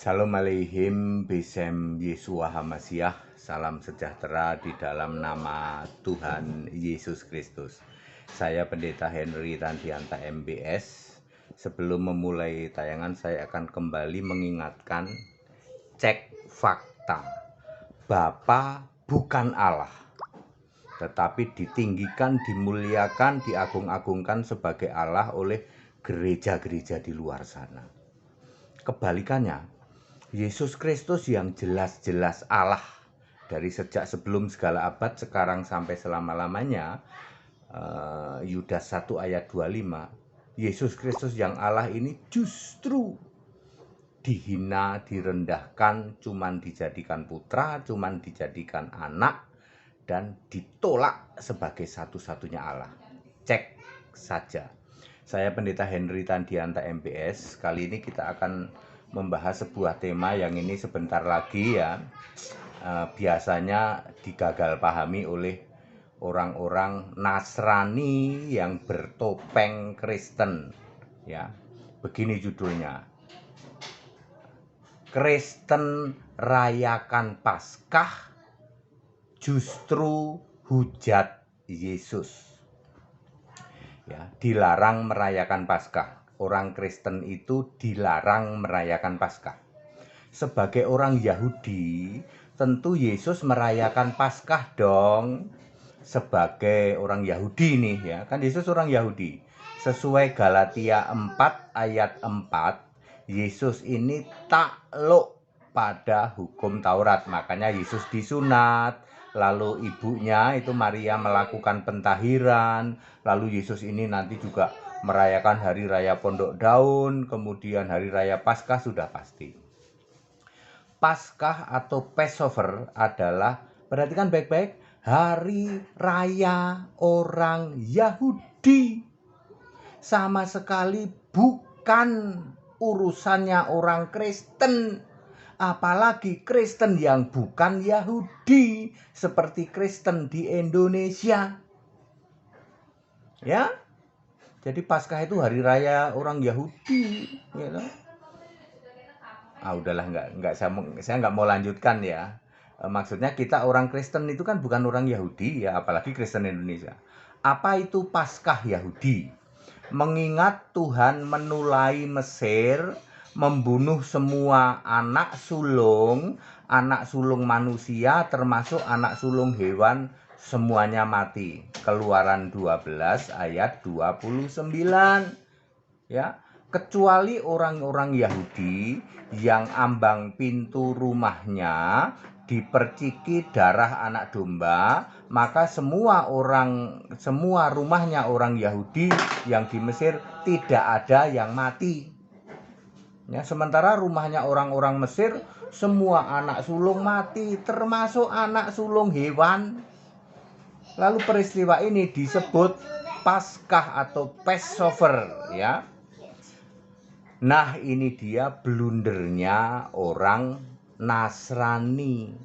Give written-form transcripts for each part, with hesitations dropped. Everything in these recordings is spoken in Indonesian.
Salam aleihim bisem Yesua Hamasiah. Salam sejahtera di dalam nama Tuhan Yesus Kristus. Saya Pendeta Henry Tandianta MBS. Sebelum memulai tayangan, saya akan kembali mengingatkan cek fakta. Bapa bukan Allah, tetapi ditinggikan, dimuliakan, diagung-agungkan sebagai Allah oleh gereja-gereja di luar sana. Kebalikannya, Yesus Kristus yang jelas-jelas Allah dari sejak sebelum segala abad, sekarang sampai selama-lamanya. Yudas 1 ayat 25, Yesus Kristus yang Allah ini justru dihina, direndahkan, cuman dijadikan putra, cuman dijadikan anak, dan ditolak sebagai satu-satunya Allah. Cek saja. Saya Pendeta Henry Tandianta MBS. Kali ini kita akan membahas sebuah tema yang ini sebentar lagi biasanya digagal pahami oleh orang-orang Nasrani yang bertopeng Kristen. Ya, begini judulnya: Kristen rayakan Paskah, justru hujat Yesus. Ya, dilarang merayakan Paskah. Orang Kristen itu dilarang merayakan Paskah. Sebagai orang Yahudi, tentu Yesus merayakan Paskah dong. Sebagai orang Yahudi nih ya, kan Yesus orang Yahudi. Sesuai Galatia 4 ayat 4, Yesus ini takluk pada hukum Taurat. Makanya Yesus disunat, lalu ibunya itu Maria melakukan pentahiran, lalu Yesus ini nanti juga merayakan hari raya Pondok Daun, kemudian hari raya Paskah sudah pasti. Paskah atau Passover adalah, perhatikan baik-baik, hari raya orang Yahudi. Sama sekali bukan urusannya orang Kristen. Apalagi Kristen yang bukan Yahudi, seperti Kristen di Indonesia. Ya, jadi Paskah itu hari raya orang Yahudi, gitu. Udahlah, saya nggak mau lanjutkan ya. Maksudnya kita orang Kristen itu kan bukan orang Yahudi ya, apalagi Kristen Indonesia. Apa itu Paskah Yahudi? Mengingat Tuhan menulai Mesir, membunuh semua anak sulung manusia termasuk anak sulung hewan, semuanya mati. Keluaran 12 ayat 29. Ya, kecuali orang-orang Yahudi yang ambang pintu rumahnya diperciki darah anak domba, maka semua rumahnya orang Yahudi yang di Mesir tidak ada yang mati. Ya, sementara rumahnya orang-orang Mesir semua anak sulung mati, termasuk anak sulung hewan. Lalu peristiwa ini disebut Paskah atau Passover ya. Nah, ini dia blundernya orang Nasrani.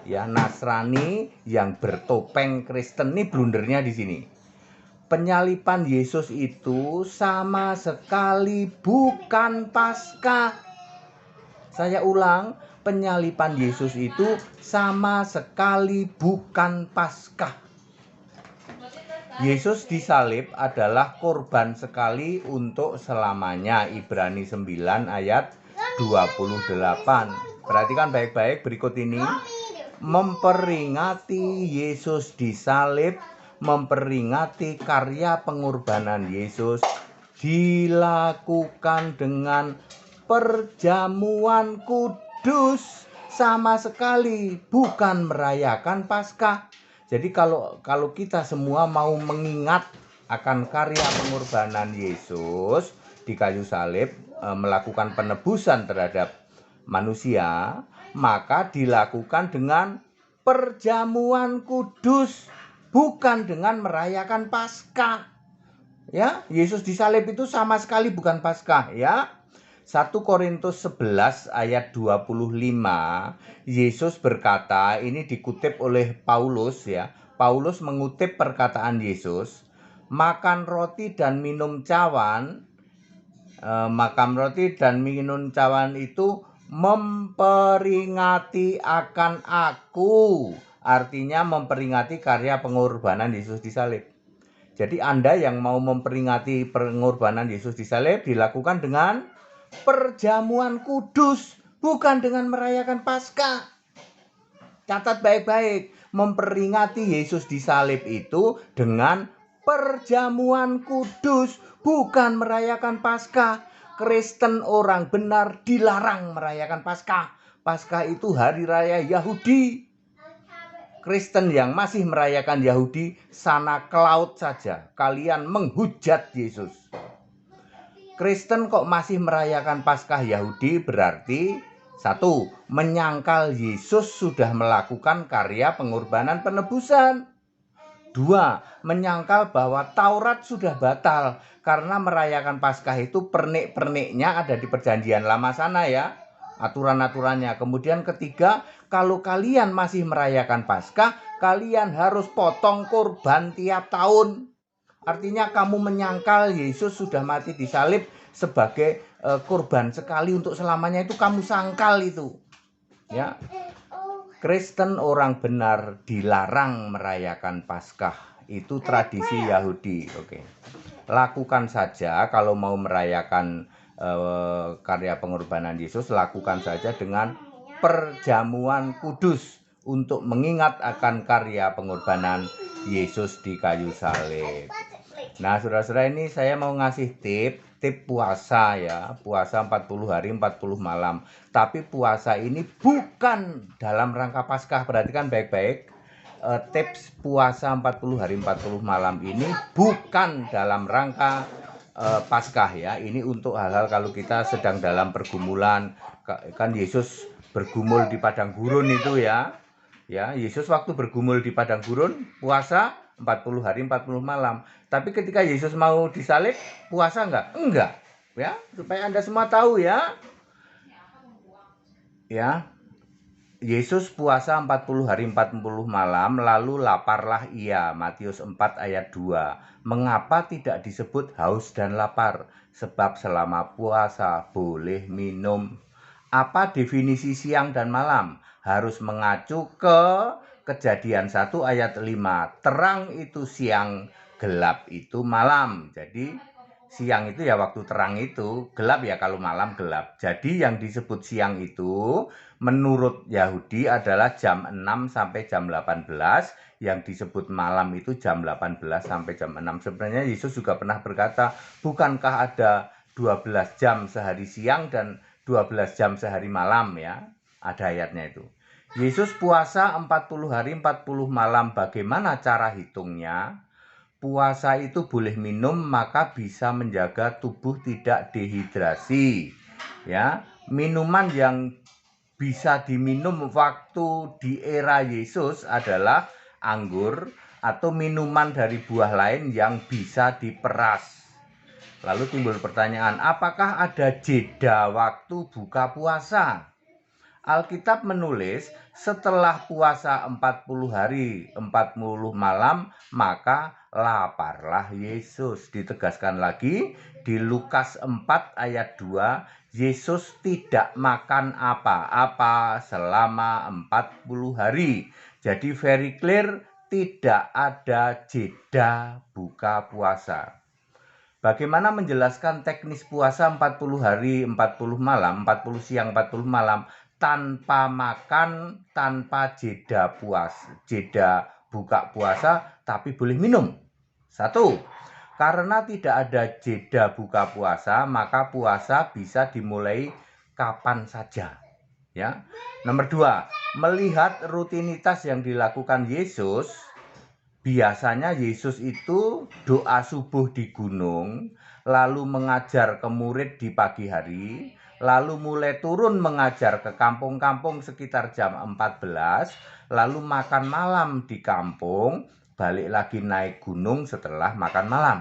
Ya, Nasrani yang bertopeng Kristen, ini blundernya di sini. Penyaliban Yesus itu sama sekali bukan Paskah. Saya ulang, penyaliban Yesus itu sama sekali bukan Paskah. Yesus disalib adalah korban sekali untuk selamanya. Ibrani 9 ayat 28. Perhatikan baik-baik berikut ini. Memperingati Yesus disalib, memperingati karya pengorbanan Yesus dilakukan dengan perjamuan kudus, sama sekali bukan merayakan Paskah. Jadi kalau kita semua mau mengingat akan karya pengorbanan Yesus di kayu salib, melakukan penebusan terhadap manusia, maka dilakukan dengan perjamuan kudus, bukan dengan merayakan Paskah. Ya, Yesus disalib itu sama sekali bukan Paskah ya. 1 Korintus 11 ayat 25, Yesus berkata, ini dikutip oleh Paulus ya. Paulus mengutip perkataan Yesus, makan roti dan minum cawan itu memperingati akan aku. Artinya memperingati karya pengorbanan Yesus di salib. Jadi Anda yang mau memperingati pengorbanan Yesus di salib dilakukan dengan perjamuan kudus, bukan dengan merayakan Paskah. Catat baik-baik, memperingati Yesus di salib itu dengan perjamuan kudus, bukan merayakan Paskah. Kristen orang benar dilarang merayakan Paskah. Paskah itu hari raya Yahudi. Kristen yang masih merayakan Yahudi, sana ke laut saja. Kalian menghujat Yesus. Kristen kok masih merayakan Paskah Yahudi, berarti satu, menyangkal Yesus sudah melakukan karya pengorbanan penebusan. Dua, menyangkal bahwa Taurat sudah batal karena merayakan Paskah itu pernik-perniknya ada di perjanjian lama sana ya, aturan-aturannya. Kemudian ketiga, kalau kalian masih merayakan Paskah, kalian harus potong kurban tiap tahun. Artinya kamu menyangkal Yesus sudah mati di salib sebagai kurban sekali untuk selamanya, itu kamu sangkal itu. Ya. Kristen orang benar dilarang merayakan Paskah. Itu tradisi Yahudi. Oke. Lakukan saja kalau mau merayakan karya pengorbanan Yesus, lakukan saja dengan perjamuan kudus untuk mengingat akan karya pengorbanan Yesus di kayu salib. Nah, saudara-saudara, ini saya mau ngasih tip puasa ya, puasa 40 hari 40 malam. Tapi puasa ini bukan dalam rangka Paskah. Perhatikan baik-baik, tips puasa 40 hari 40 malam ini bukan dalam rangka Paskah ya. Ini untuk hal-hal kalau kita sedang dalam pergumulan. Kan Yesus bergumul di padang gurun itu ya. Ya, Yesus waktu bergumul di padang gurun puasa 40 hari 40 malam. Tapi ketika Yesus mau disalib, puasa enggak? Enggak. Ya, supaya Anda semua tahu ya. Ya. Yesus puasa 40 hari 40 malam, lalu laparlah ia. Matius 4 ayat 2. Mengapa tidak disebut haus dan lapar? Sebab selama puasa boleh minum. Apa definisi siang dan malam? Harus mengacu ke Kejadian 1 ayat 5. Terang itu siang, gelap itu malam. Jadi siang itu ya waktu terang itu, gelap ya kalau malam gelap. Jadi yang disebut siang itu menurut Yahudi adalah jam 6 sampai jam 18. Yang disebut malam itu jam 18 sampai jam 6. Sebenarnya Yesus juga pernah berkata, bukankah ada 12 jam sehari siang dan 12 jam sehari malam ya? Ada ayatnya itu. Yesus puasa 40 hari 40 malam. Bagaimana cara hitungnya? Puasa itu boleh minum, maka bisa menjaga tubuh tidak dehidrasi. Ya, minuman yang bisa diminum waktu di era Yesus adalah anggur atau minuman dari buah lain yang bisa diperas. Lalu timbul pertanyaan, apakah ada jeda waktu buka puasa? Alkitab menulis setelah puasa 40 hari 40 malam maka laparlah Yesus. Ditegaskan lagi di Lukas 4 ayat 2, Yesus tidak makan apa-apa selama 40 hari. Jadi very clear, tidak ada jeda buka puasa. Bagaimana menjelaskan teknis puasa 40 hari 40 malam, 40 siang 40 malam tanpa makan, tanpa jeda buka puasa, tapi boleh minum? Satu, karena tidak ada jeda buka puasa, maka puasa bisa dimulai kapan saja. Ya. Nomor dua, melihat rutinitas yang dilakukan Yesus, biasanya Yesus itu doa subuh di gunung, lalu mengajar ke murid di pagi hari, lalu mulai turun mengajar ke kampung-kampung sekitar jam 14, lalu makan malam di kampung, balik lagi naik gunung setelah makan malam.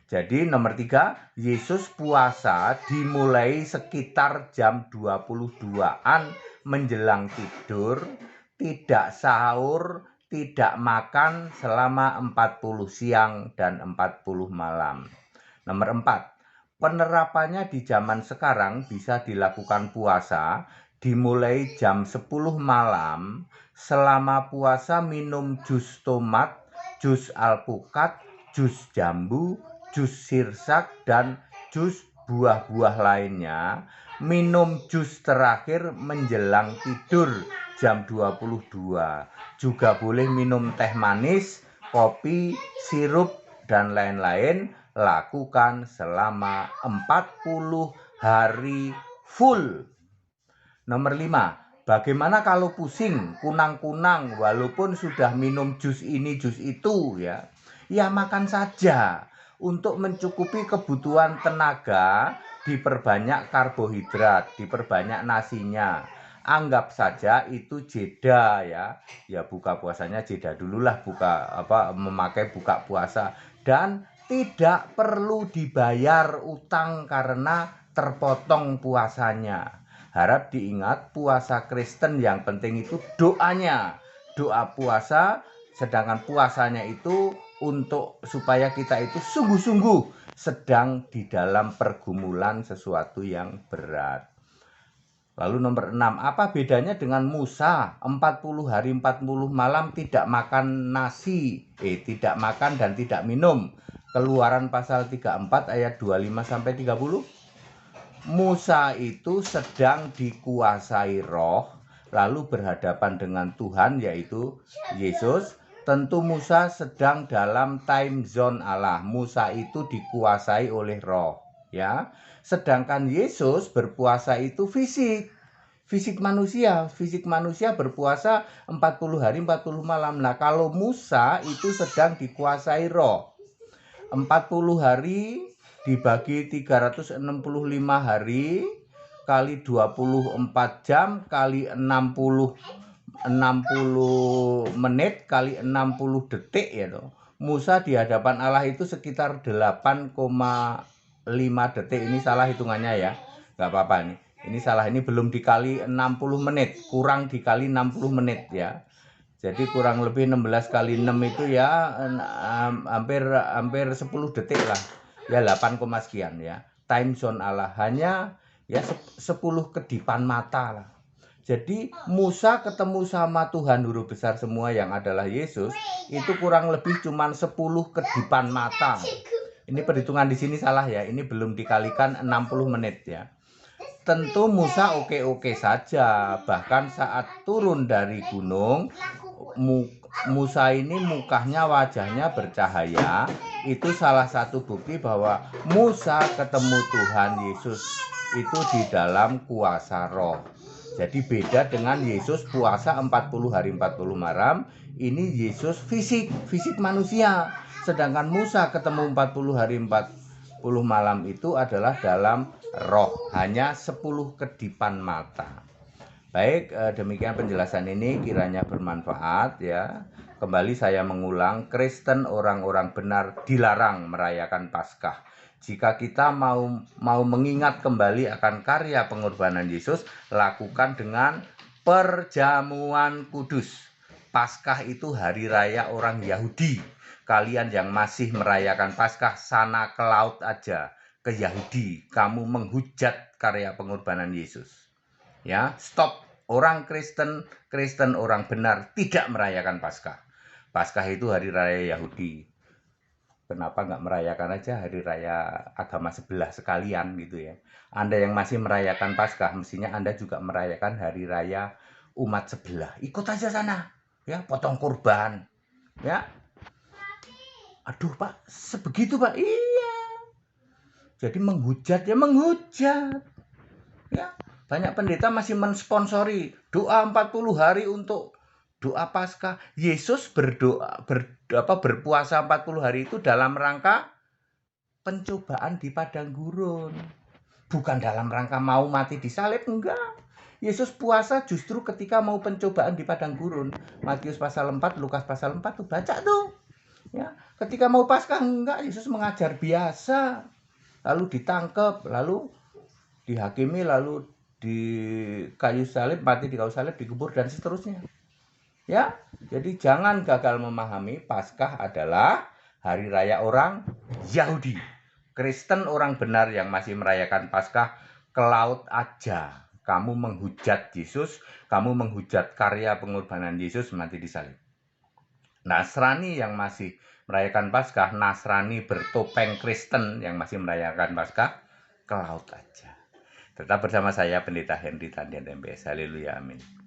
Jadi nomor 3, Yesus puasa dimulai sekitar jam 22-an menjelang tidur, tidak sahur, tidak makan selama 40 siang dan 40 malam. Nomor 4, penerapannya di zaman sekarang bisa dilakukan puasa dimulai jam 10 malam. Selama puasa minum jus tomat, jus alpukat, jus jambu, jus sirsak, dan jus buah-buah lainnya. Minum jus terakhir menjelang tidur jam 22. Juga boleh minum teh manis, kopi, sirup, dan lain-lain. Lakukan selama 40 hari full. Nomor 5, bagaimana kalau pusing, kunang-kunang, walaupun sudah minum jus ini, jus itu ya? Ya makan saja. Untuk mencukupi kebutuhan tenaga, diperbanyak karbohidrat, diperbanyak nasinya. Anggap saja itu jeda ya. Ya buka puasanya jeda dululah, memakai buka puasa, dan tidak perlu dibayar utang karena terpotong puasanya. Harap diingat, puasa Kristen yang penting itu doanya. Doa puasa, sedangkan puasanya itu untuk supaya kita itu sungguh-sungguh sedang di dalam pergumulan sesuatu yang berat. Lalu nomor 6, apa bedanya dengan Musa 40 hari 40 malam tidak makan nasi, tidak makan dan tidak minum. Keluaran pasal 34 ayat 25-30. Musa itu sedang dikuasai roh, lalu berhadapan dengan Tuhan yaitu Yesus. Tentu Musa sedang dalam time zone Allah. Musa itu dikuasai oleh roh, ya. Sedangkan Yesus berpuasa itu fisik manusia berpuasa 40 hari 40 malam. Nah, kalau Musa itu sedang dikuasai roh. 40 hari dibagi 365 hari kali 24 jam kali 60 menit kali 60 detik ya toh. Musa di hadapan Allah itu sekitar 8,5 detik. Ini salah hitungannya ya. Enggak apa-apa nih. Ini salah, ini belum dikali 60 menit, kurang dikali 60 menit ya. Jadi kurang lebih 16 kali 6 itu ya hampir 10 detik lah. Ya 8, sekian ya. Time zone Allah hanya ya 10 kedipan mata lah. Jadi Musa ketemu sama Tuhan huruf besar semua yang adalah Yesus itu kurang lebih cuma 10 kedipan mata. Ini perhitungan di sini salah ya. Ini belum dikalikan 60 menit ya. Tentu Musa oke-oke saja. Bahkan saat turun dari gunung, Musa ini mukanya, wajahnya bercahaya. Itu salah satu bukti bahwa Musa ketemu Tuhan Yesus itu di dalam kuasa roh. Jadi beda dengan Yesus puasa 40 hari 40 malam. Ini Yesus fisik manusia. Sedangkan Musa ketemu 40 hari 40 malam itu adalah dalam roh, hanya 10 kedipan mata. Baik, demikian penjelasan ini kiranya bermanfaat ya. Kembali saya mengulang, Kristen orang-orang benar dilarang merayakan Paskah. Jika kita mau mengingat kembali akan karya pengorbanan Yesus, lakukan dengan perjamuan kudus. Paskah itu hari raya orang Yahudi. Kalian yang masih merayakan Paskah, sana ke laut aja, ke Yahudi. Kamu menghujat karya pengorbanan Yesus. Ya, stop. Orang Kristen orang benar tidak merayakan Paskah. Paskah itu hari raya Yahudi. Kenapa nggak merayakan aja hari raya agama sebelah sekalian gitu ya. Anda yang masih merayakan Paskah, mestinya Anda juga merayakan hari raya umat sebelah. Ikut aja sana, ya, potong kurban, ya. Aduh Pak, sebegitu Pak? Iya. Jadi menghujat ya menghujat. Ya, banyak pendeta masih mensponsori doa 40 hari untuk doa Paskah. Yesus berpuasa 40 hari itu dalam rangka pencobaan di padang gurun. Bukan dalam rangka mau mati disalib, enggak. Yesus puasa justru ketika mau pencobaan di padang gurun. Matius pasal 4, Lukas pasal 4 tuh baca tuh. Ya, ketika mau Paskah enggak, Yesus mengajar biasa. Lalu ditangkap, lalu dihakimi, lalu di kayu salib, mati di kayu salib, dikubur dan seterusnya. Ya, jadi jangan gagal memahami Paskah adalah hari raya orang Yahudi. Kristen orang benar yang masih merayakan Paskah, ke laut aja. Kamu menghujat Yesus, kamu menghujat karya pengorbanan Yesus mati di salib. Nasrani yang masih merayakan Paskah, Nasrani bertopeng Kristen yang masih merayakan Paskah, ke laut aja. Tetap bersama saya Pendeta Henry Tandian MBS. Haleluya, amin.